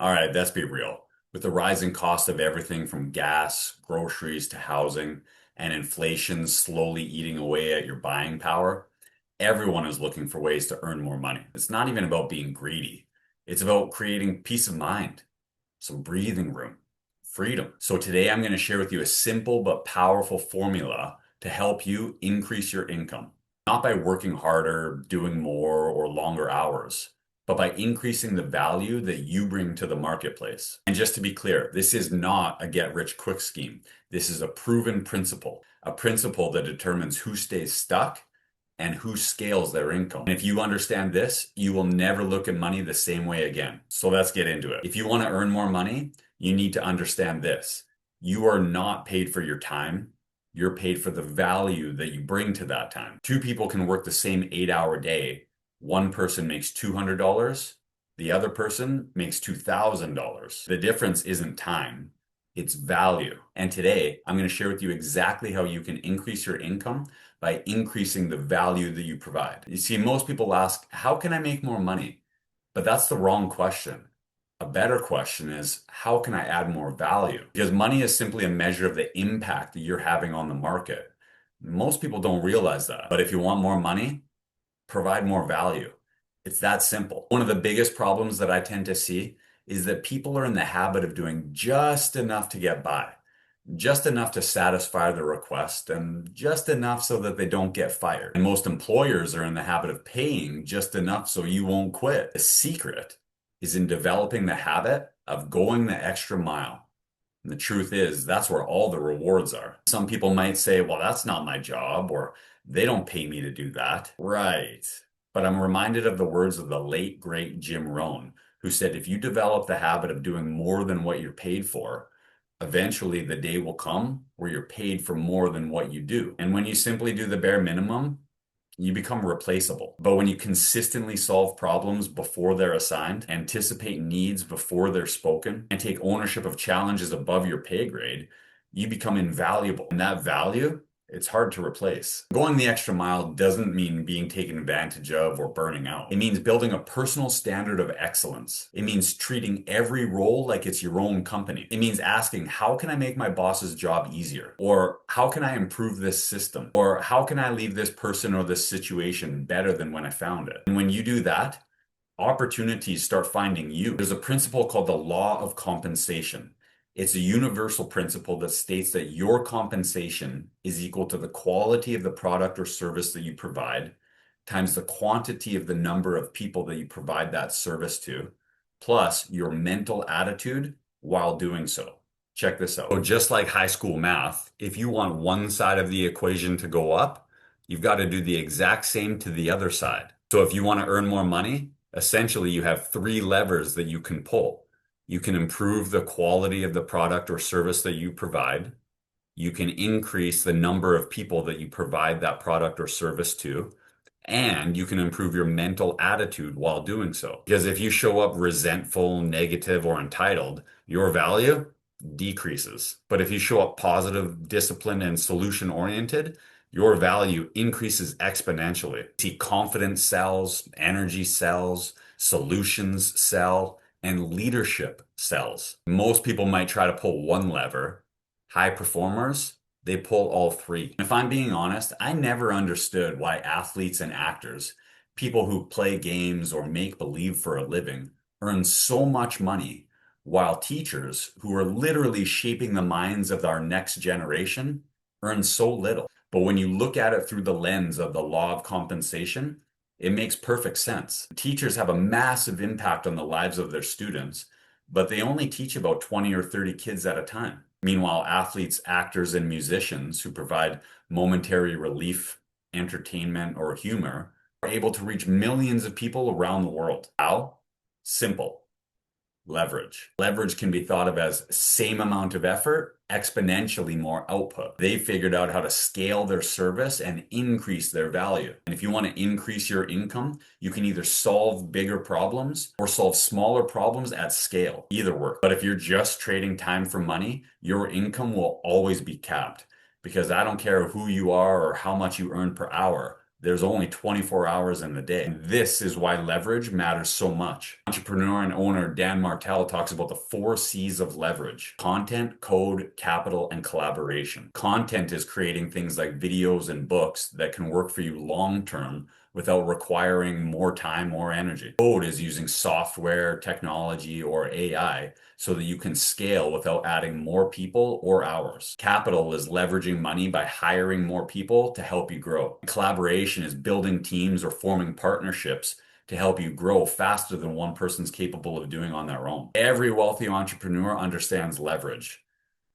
All right, let's be real. With the rising cost of everything from gas, groceries to housing, and inflation slowly eating away at your buying power, everyone is looking for ways to earn more money. It's not even about being greedy. It's about creating peace of mind, some breathing room, freedom. So today I'm going to share with you a simple but powerful formula to help you increase your income, not by working harder, doing more, or longer hours, but by increasing the value that you bring to the marketplace. And just to be clear, this is not a get rich quick scheme. This is a proven principle, a principle that determines who stays stuck and who scales their income. And if you understand this, you will never look at money the same way again. So let's get into it. If you want to earn more money, you need to understand this. You are not paid for your time. You're paid for the value that you bring to that time. Two people can work the same 8-hour day. One person makes $200. The other person makes $2,000. The difference isn't time. It's value. And today, I'm going to share with you exactly how you can increase your income by increasing the value that you provide. You see, most people ask, how can I make more money? But that's the wrong question. A better question is, how can I add more value? Because money is simply a measure of the impact that you're having on the market. Most people don't realize that. But if you want more money, provide more value. It's that simple. One of the biggest problems that I tend to see is that people are in the habit of doing just enough to get by, just enough to satisfy the request, and just enough so that they don't get fired. And most employers are in the habit of paying just enough so you won't quit. The secret is in developing the habit of going the extra mile. And the truth is, that's where all the rewards are. Some people might say, well, that's not my job, or they don't pay me to do that. Right. But I'm reminded of the words of the late, great Jim Rohn, who said, if you develop the habit of doing more than what you're paid for, eventually the day will come where you're paid for more than what you do. And when you simply do the bare minimum, you become replaceable. But when you consistently solve problems before they're assigned, anticipate needs before they're spoken, and take ownership of challenges above your pay grade, you become invaluable. And that value, it's hard to replace. Going the extra mile doesn't mean being taken advantage of or burning out. It means building a personal standard of excellence. It means treating every role like it's your own company. It means asking, how can I make my boss's job easier? Or how can I improve this system? Or how can I leave this person or this situation better than when I found it? And when you do that, opportunities start finding you. There's a principle called the law of compensation. It's a universal principle that states that your compensation is equal to the quality of the product or service that you provide times the quantity of the number of people that you provide that service to, plus your mental attitude while doing so. Check this out. So just like high school math, if you want one side of the equation to go up, you've got to do the exact same to the other side. So if you want to earn more money, essentially you have three levers that you can pull. You can improve the quality of the product or service that you provide. You can increase the number of people that you provide that product or service to. And you can improve your mental attitude while doing so. Because if you show up resentful, negative, or entitled, your value decreases. But if you show up positive, disciplined, and solution oriented, your value increases exponentially. See, confidence sells, energy sells, solutions sell, and leadership sells. Most people might try to pull one lever. High performers, they pull all three. If I'm being honest, I never understood why athletes and actors, people who play games or make believe for a living, earn so much money, while teachers who are literally shaping the minds of our next generation earn so little. But when you look at it through the lens of the law of compensation, it makes perfect sense. Teachers have a massive impact on the lives of their students, but they only teach about 20 or 30 kids at a time. Meanwhile, athletes, actors, and musicians who provide momentary relief, entertainment, or humor are able to reach millions of people around the world. How? Simple. Leverage. Leverage can be thought of as same amount of effort, exponentially more output. They figured out how to scale their service and increase their value. And if you want to increase your income, you can either solve bigger problems or solve smaller problems at scale. Either work. But if you're just trading time for money, your income will always be capped. Because I don't care who you are or how much you earn per hour, There's only 24 hours in the day. And this is why leverage matters so much. Entrepreneur and owner Dan Martell talks about the 4 C's of leverage: content, code, capital, and collaboration. Content is creating things like videos and books that can work for you long term without requiring more time or energy. Code is using software, technology, or AI so that you can scale without adding more people or hours. Capital is leveraging money by hiring more people to help you grow. Collaboration is building teams or forming partnerships to help you grow faster than one person's capable of doing on their own. Every wealthy entrepreneur understands leverage.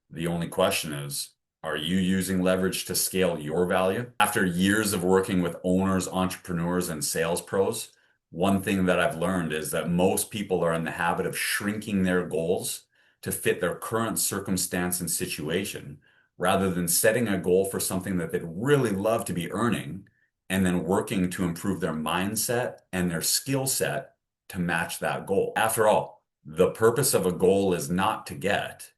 The only question is, are you using leverage to scale your value? After years of working with owners, entrepreneurs, and sales pros, one thing that I've learned is that most people are in the habit of shrinking their goals to fit their current circumstance and situation, rather than setting a goal for something that they'd really love to be earning and then working to improve their mindset and their skill set to match that goal. After all, the purpose of a goal is not to get.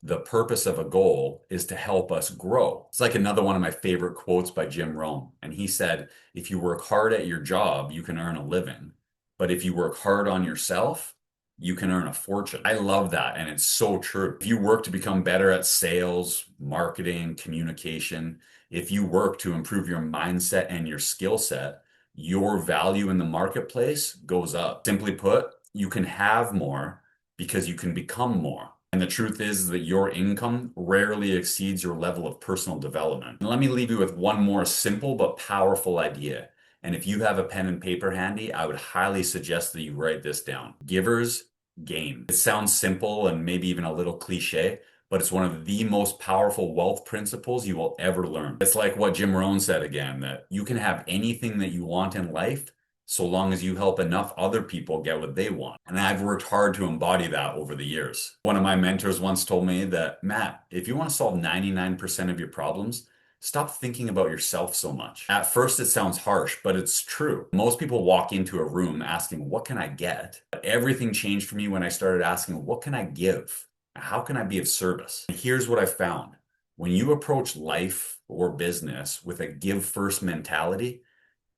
The purpose of a goal is to help us grow. It's like another one of my favorite quotes by Jim Rohn. And he said, if you work hard at your job, you can earn a living. But if you work hard on yourself, you can earn a fortune. I love that. And it's so true. If you work to become better at sales, marketing, communication, if you work to improve your mindset and your skill set, your value in the marketplace goes up. Simply put, you can have more because you can become more. And the truth is that your income rarely exceeds your level of personal development. And let me leave you with one more simple but powerful idea. And if you have a pen and paper handy, I would highly suggest that you write this down. Givers gain. It sounds simple and maybe even a little cliche, but it's one of the most powerful wealth principles you will ever learn. It's like what Jim Rohn said again, that you can have anything that you want in life so long as you help enough other people get what they want. And I've worked hard to embody that over the years. One of my mentors once told me that, Matt, if you want to solve 99% of your problems, stop thinking about yourself so much. At first, it sounds harsh, but it's true. Most people walk into a room asking, what can I get? But everything changed for me when I started asking, what can I give? How can I be of service? And here's what I found. When you approach life or business with a give first mentality,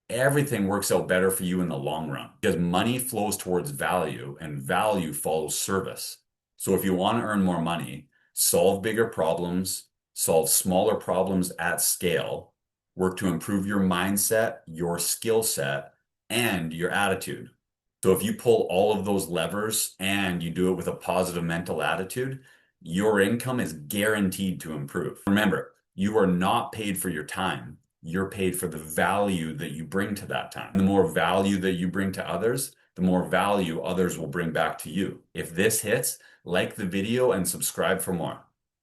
everything works out better for you in the long run because money flows towards value and value follows service. So if you want to earn more money, solve bigger problems, solve smaller problems at scale, work to improve your mindset, your skill set, and your attitude. So if you pull all of those levers and you do it with a positive mental attitude, your income is guaranteed to improve. Remember, you are not paid for your time. You're paid for the value that you bring to that time. The more value that you bring to others, the more value others will bring back to you. If this hits, like the video and subscribe for more.